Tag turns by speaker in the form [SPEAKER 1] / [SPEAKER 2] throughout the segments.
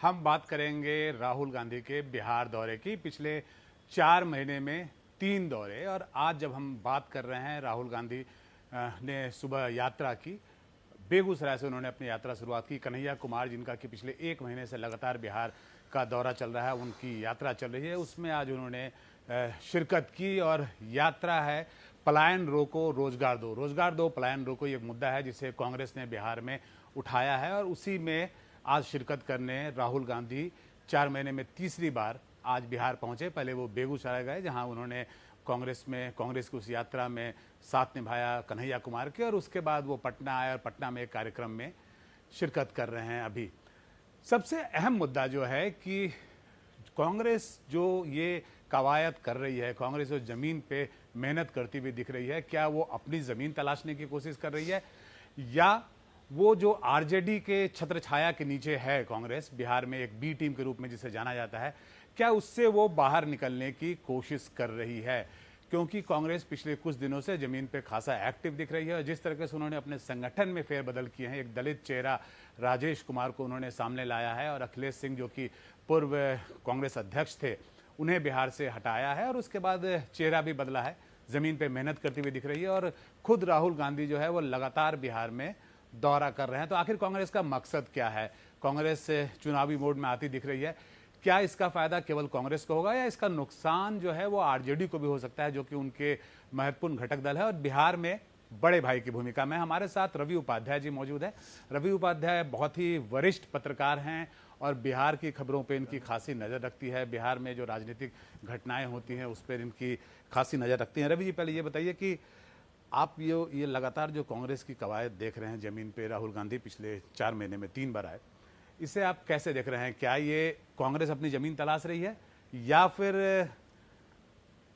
[SPEAKER 1] हम बात करेंगे राहुल गांधी के बिहार दौरे की। पिछले 4 महीने में 3 दौरे, और आज जब हम बात कर रहे हैं, राहुल गांधी ने सुबह यात्रा की। बेगूसराय से उन्होंने अपनी यात्रा शुरुआत की। कन्हैया कुमार, जिनका कि पिछले 1 महीने से लगातार बिहार का दौरा चल रहा है, उनकी यात्रा चल रही है, उसमें आज उन्होंने शिरकत की। और यात्रा है पलायन रोको रोजगार दो, रोजगार दो पलायन रोको, ये मुद्दा है जिसे कांग्रेस ने बिहार में उठाया है, और उसी में आज शिरकत करने राहुल गांधी 4 महीने में तीसरी बार आज बिहार पहुंचे। पहले वो बेगूसराय गए, जहां उन्होंने कांग्रेस की उस यात्रा में साथ निभाया कन्हैया कुमार के, और उसके बाद वो पटना आए और पटना में एक कार्यक्रम में शिरकत कर रहे हैं। अभी सबसे अहम मुद्दा जो है कि कांग्रेस जो ये कवायद कर रही है, कांग्रेस जो जमीन पे मेहनत करती हुई दिख रही है, क्या वो अपनी जमीन तलाशने की कोशिश कर रही है, या वो जो आरजेडी के छत्र छाया के नीचे है कांग्रेस, बिहार में एक बी टीम के रूप में जिसे जाना जाता है, क्या उससे वो बाहर निकलने की कोशिश कर रही है? क्योंकि कांग्रेस पिछले कुछ दिनों से जमीन पे खासा एक्टिव दिख रही है, और जिस तरीके से उन्होंने अपने संगठन में फेरबदल किए हैं, एक दलित चेहरा राजेश कुमार को उन्होंने सामने लाया है, और अखिलेश सिंह जो कि पूर्व कांग्रेस अध्यक्ष थे, उन्हें बिहार से हटाया है, और उसके बाद चेहरा भी बदला है, जमीन पे मेहनत करती हुई दिख रही है, और खुद राहुल गांधी जो है वो लगातार बिहार में दौरा कर रहे हैं। तो आखिर कांग्रेस का मकसद क्या है? कांग्रेस चुनावी मोड में आती दिख रही है। क्या इसका फायदा केवल कांग्रेस को होगा, या इसका नुकसान जो है वो आरजेडी को भी हो सकता है, जो कि उनके महत्वपूर्ण घटक दल है और बिहार में बड़े भाई की भूमिका में? हमारे साथ रवि उपाध्याय जी मौजूद है। रवि उपाध्याय बहुत ही वरिष्ठ पत्रकार हैं और बिहार की खबरों पे इनकी खासी नज़र रखती है। बिहार में जो राजनीतिक घटनाएं होती हैं उस पर इनकी खासी नज़र रखती हैं। रवि जी, पहले ये बताइए कि आप ये लगातार जो कांग्रेस की कवायद देख रहे हैं जमीन पे, राहुल गांधी पिछले 4 महीने में 3 बार आए, इसे आप कैसे देख रहे हैं? क्या ये कांग्रेस अपनी जमीन तलाश रही है, या फिर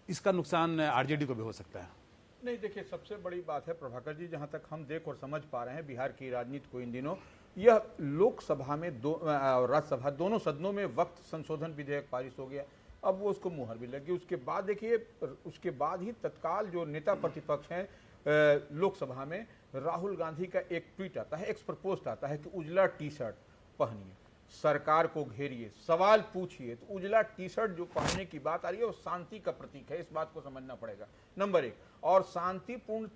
[SPEAKER 1] इसका नुकसान आरजेडी को भी हो सकता है?
[SPEAKER 2] नहीं, देखिए, सबसे बड़ी बात है प्रभाकर जी, जहां तक हम देख और समझ पा रहे हैं बिहार की राजनीति को इन दिनों, यह लोकसभा में और राज्यसभा दोनों सदनों में वक्त संशोधन विधेयक पारित हो गया। अब वो उसको मुहर भी लगी। उसके बाद देखिए, उसके बाद ही तत्काल जो नेता प्रतिपक्ष हैं लोकसभा में, राहुल गांधी का एक ट्वीट आता है, एक्स प्रपोस्ट आता है कि उजला टी शर्ट पहनिए, सरकार को घेरिए, सवाल पूछिए। तो उजला टी शर्ट जो पहनने की बात आ रही है वो शांति का प्रतीक है, इस बात को समझना पड़ेगा, नंबर 1। और शांतिपूर्ण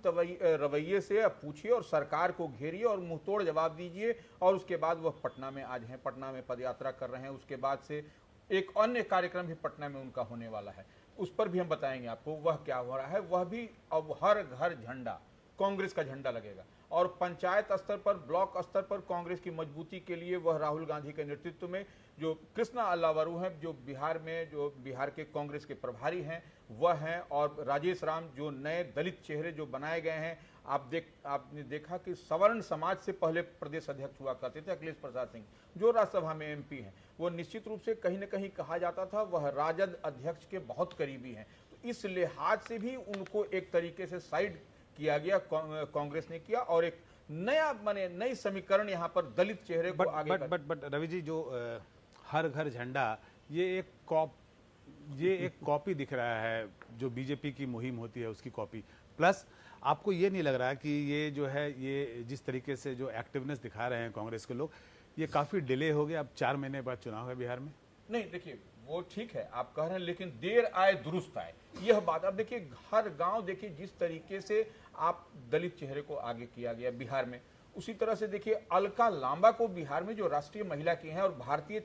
[SPEAKER 2] रवैये से पूछिए और सरकार को घेरिए और मुंहतोड़ जवाब दीजिए। और उसके बाद वह पटना में आज हैं, पटना में पदयात्रा कर रहे हैं। उसके बाद से एक अन्य कार्यक्रम भी पटना में उनका होने वाला है, उस पर भी हम बताएंगे आपको वह क्या हो रहा है। वह भी अब हर घर झंडा, कांग्रेस का झंडा लगेगा, और पंचायत स्तर पर, ब्लॉक स्तर पर कांग्रेस की मजबूती के लिए वह राहुल गांधी के नेतृत्व में जो कृष्णा अल्लावरू हैं, जो बिहार में जो बिहार के कांग्रेस के प्रभारी हैं वह हैं, और राजेश राम जो नए दलित चेहरे जो बनाए गए हैं। आपने देखा कि सवर्ण समाज से पहले प्रदेश अध्यक्ष हुआ करते थे अखिलेश प्रसाद सिंह, जो राज्यसभा में एमपी हैं, वो निश्चित रूप से कहीं न कहीं कहा जाता था वह राजद अध्यक्ष के बहुत करीबी हैं। तो इस लिहाज से भी उनको एक तरीके से साइड किया गया, कांग्रेस ने किया, और एक नई समीकरण यहाँ पर दलित चेहरे को आगे।
[SPEAKER 1] बट रवि जी, जो हर घर झंडा, ये एक कॉपी दिख रहा है, जो बीजेपी की मुहिम होती है उसकी कॉपी। प्लस आपको ये नहीं लग रहा कि ये जो है, ये जिस तरीके से जो एक्टिवनेस दिखा रहे हैं कांग्रेस के लोग, ये काफी डिले हो गया? अब 4 महीने बाद चुनाव है बिहार में।
[SPEAKER 2] नहीं, देखिए, वो ठीक है आप कह रहे हैं, लेकिन देर आए दुरुस्त आए, यह बात। अब देखिए, हर गांव देखिए जिस तरीके से आप दलित चेहरे को आगे किया गया बिहार में, उसी तरह से देखिए अलका लांबा को बिहार में जो राष्ट्रीय महिला की हैं और भारतीय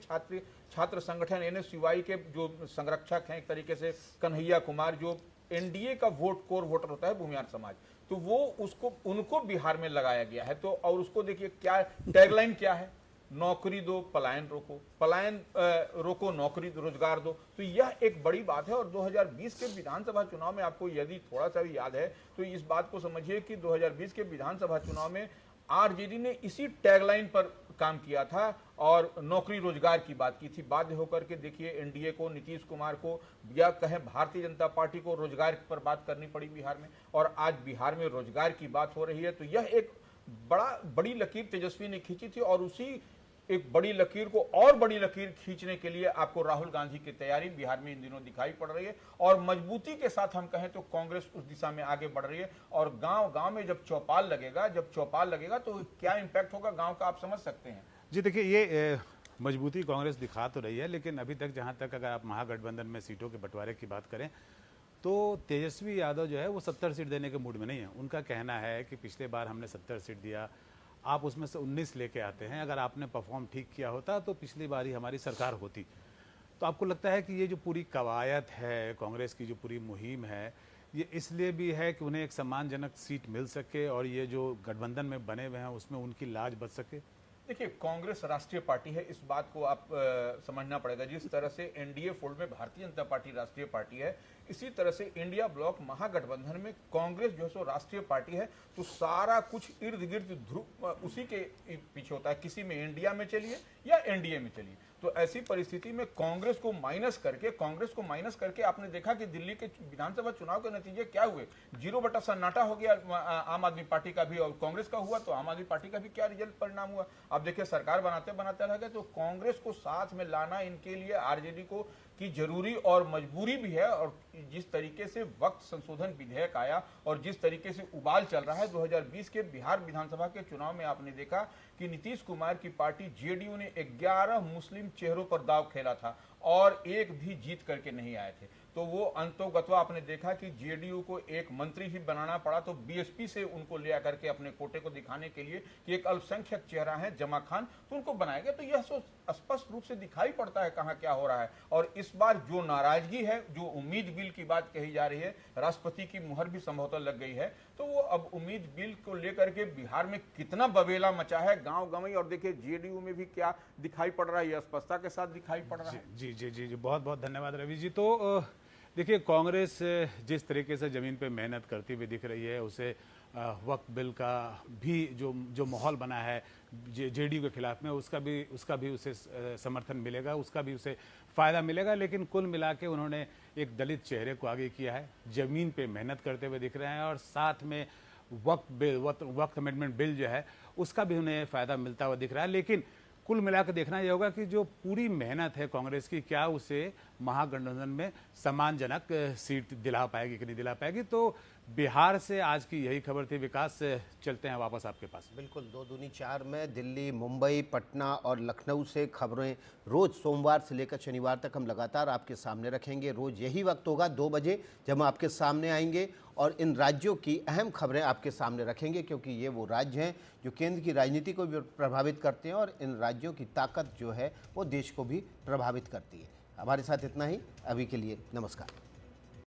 [SPEAKER 2] छात्र संगठन एनएसयूआई के जो संरक्षक हैं एक तरीके से, कन्हैया कुमार, जो एनडीए का कोर वोटर होता है भूमिहार समाज, तो वो उनको बिहार में लगाया गया है। तो और उसको देखिए क्या टैगलाइन क्या है, नौकरी दो पलायन रोको, पलायन रोको नौकरी रोजगार दो। तो यह एक बड़ी बात है। और 2020 के विधानसभा चुनाव में आपको यदि थोड़ा सा भी याद है तो इस बात को समझिए कि 2020 के विधानसभा चुनाव में आरजेडी ने इसी टैगलाइन पर काम किया था और नौकरी रोजगार की बात की थी। बाध्य होकर के देखिए एनडीए को, नीतीश कुमार को, या कहें भारतीय जनता पार्टी को रोजगार पर बात करनी पड़ी बिहार में, और आज बिहार में रोजगार की बात हो रही है। तो यह एक बड़ी लकीर तेजस्वी ने खींची थी, और उसी एक बड़ी लकीर को और बड़ी लकीर खींचने के लिए आपको राहुल गांधी की तैयारी बिहार में इन दिनों दिखाई पड़ रही है। और मजबूती के साथ हम कहें तो कांग्रेस उस दिशा में आगे बढ़ रही है। और गांव गांव में जब चौपाल लगेगा तो क्या इंपैक्ट होगा गांव का, आप समझ सकते हैं।
[SPEAKER 1] जी देखिए, ये मजबूती कांग्रेस दिखा तो रही है, लेकिन अभी तक जहां तक अगर आप महागठबंधन में सीटों के बंटवारे की बात करें तो तेजस्वी यादव जो है वो 70 सीट देने के मूड में नहीं है। उनका कहना है कि पिछले बार हमने 70 सीट दिया, आप उसमें से 19 लेके आते हैं, अगर आपने परफॉर्म ठीक किया होता तो पिछली बार ही हमारी सरकार होती। तो आपको लगता है कि ये जो पूरी कवायद है, कांग्रेस की जो पूरी मुहिम है, ये इसलिए भी है कि उन्हें एक सम्मानजनक सीट मिल सके और ये जो गठबंधन में बने हुए हैं उसमें उनकी लाज बच सके?
[SPEAKER 2] देखिए, कांग्रेस राष्ट्रीय पार्टी है, इस बात को आप समझना पड़ेगा। जिस तरह से एनडीए फोल्ड में भारतीय जनता पार्टी राष्ट्रीय पार्टी है, इसी तरह से इंडिया ब्लॉक महागठबंधन में कांग्रेस जो है सो राष्ट्रीय पार्टी है। तो सारा कुछ इर्द गिर्द ध्रुव उसी के पीछे होता है, किसी में इंडिया में चलिए या एनडीए में चलिए। तो ऐसी परिस्थिति में कांग्रेस को माइनस करके आपने देखा कि दिल्ली के विधानसभा चुनाव के नतीजे क्या हुए। 0 सन्नाटा हो गया आम आदमी पार्टी का भी और कांग्रेस का हुआ, तो आम आदमी पार्टी का भी क्या रिजल्ट परिणाम हुआ। अब देखिए, सरकार बनाते बनाते रह गए। तो कांग्रेस को साथ में लाना इनके लिए आरजेडी को की जरूरी और मजबूरी भी है। और जिस तरीके से वक्त संशोधन विधेयक आया और जिस तरीके से उबाल चल रहा है 2020 के बिहार विधानसभा के चुनाव में, आपने देखा कि नीतीश कुमार की पार्टी जेडीयू ने 11 मुस्लिम चेहरों पर दाव खेला था और एक भी जीत करके नहीं आए थे। तो वो अंतोगत्वा आपने देखा कि जेडीयू को एक मंत्री ही बनाना पड़ा। तो बीएसपी से उनको ले आकर के अपने कोटे को दिखाने के लिए कि एक अल्पसंख्यक चेहरा है जमा खान, तो उनको बनाया गया। तो यह स्पष्ट रूप से दिखाई पड़ता है कहाँ क्या हो रहा है। और इस बार जो नाराजगी है, जो उम्मीद बिल की बात कही जा रही है, राष्ट्रपति की मुहर भी संभवतः लग गई है। तो वो अब उम्मीद बिल को लेकर के बिहार में कितना बवेला मचा है गांव गंवई, और देखिए जेडीयू में भी क्या दिखाई पड़ रहा है, यह स्पष्टता के साथ दिखाई पड़ रहा है।
[SPEAKER 1] जी जी जी जी, बहुत बहुत धन्यवाद रवि जी। तो देखिए, कांग्रेस जिस तरीके से ज़मीन पे मेहनत करती हुई दिख रही है, उसे वक्फ बिल का भी जो माहौल बना है जेडीयू के खिलाफ में, उसका भी उसे समर्थन मिलेगा, उसका भी उसे फ़ायदा मिलेगा। लेकिन कुल मिला के उन्होंने एक दलित चेहरे को आगे किया है, ज़मीन पे मेहनत करते हुए दिख रहे हैं, और साथ में वक्फ अमेंडमेंट बिल जो है उसका भी उन्हें फ़ायदा मिलता हुआ दिख रहा है। लेकिन कुल मिलाकर देखना यह होगा कि जो पूरी मेहनत है कांग्रेस की, क्या उसे महागठबंधन में सम्मानजनक सीट दिला पाएगी कि नहीं दिला पाएगी। तो बिहार से आज की यही खबर थी। विकास, चलते हैं वापस आपके पास।
[SPEAKER 3] बिल्कुल, 2 दूनी 4 में दिल्ली, मुंबई, पटना और लखनऊ से खबरें रोज़ सोमवार से लेकर शनिवार तक हम लगातार आपके सामने रखेंगे। रोज़ यही वक्त होगा 2 बजे जब हम आपके सामने आएंगे और इन राज्यों की अहम खबरें आपके सामने रखेंगे, क्योंकि ये वो राज्य हैं जो केंद्र की राजनीति को भी प्रभावित करते हैं और इन राज्यों की ताकत जो है वो देश को भी प्रभावित करती है। हमारे साथ इतना ही, अभी के लिए नमस्कार।